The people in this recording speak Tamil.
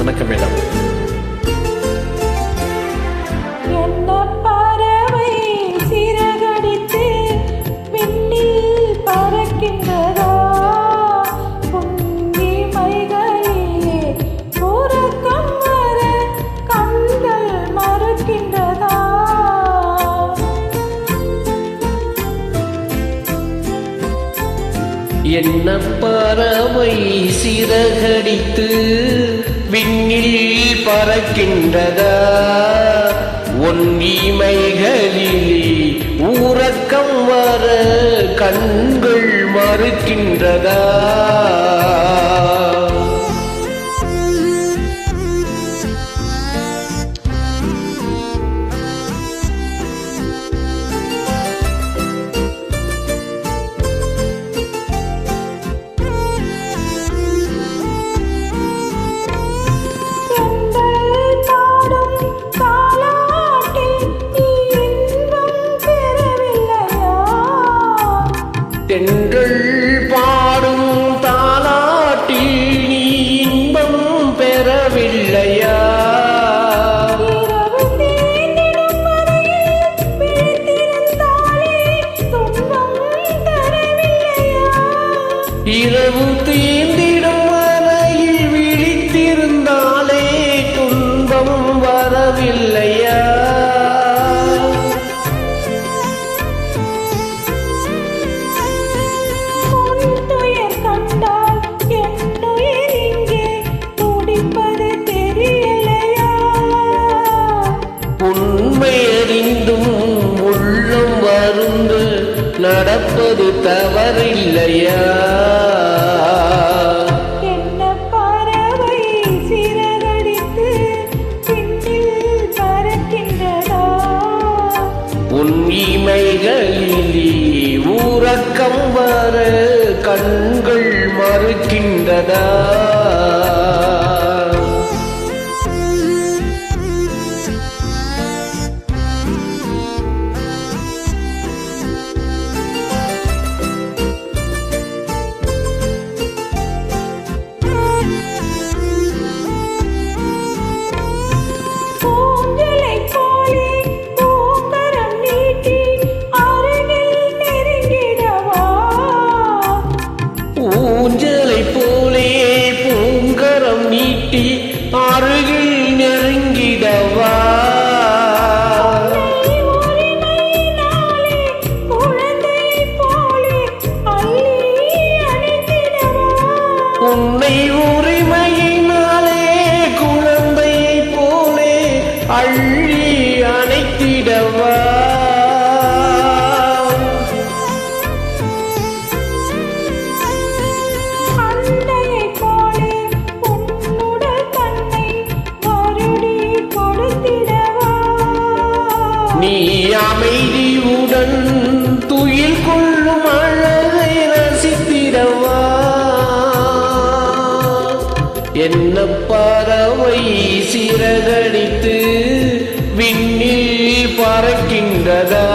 வணக்கம் மேடம். என்ன பறவை சிறகடித்து விண்ணில் பறக்கின்றதா, உன் இமைகளிலே உறக்கம் வர கண்கள் மறுக்கின்றதா? தென்றல் பாடும் தாலாட்டில் நீ இன்பம் பெறவில்லையா? இரவு தீர்ந்திடும் வரையில் விழித்திருந்தாலே துன்பம் வரவில்லையா? உண்மையறிந்தும் உள்ளம் வருந்து நடப்பது தவறில்லையா? என்ன பறவை சிறகடித்து விண்ணில் பறக்கின்றதா, உன் இமைகளிலே உறக்கம் வர கண்கள் மறுக்கின்றதா? ஊஞ்சலை போலே பூங்கரம் நீட்டி அருகில் நெருங்கிடவா? உன்னை உரிமையினாலே குழந்தையை போலே அள்ளி அணைத்திடவா? நீ அமைதியுடன் துயில் கொள்ளும் அழகை ரசித்திடவா? என்ன பறவை சிறகடித்து விண்ணில் பறக்கின்றதா?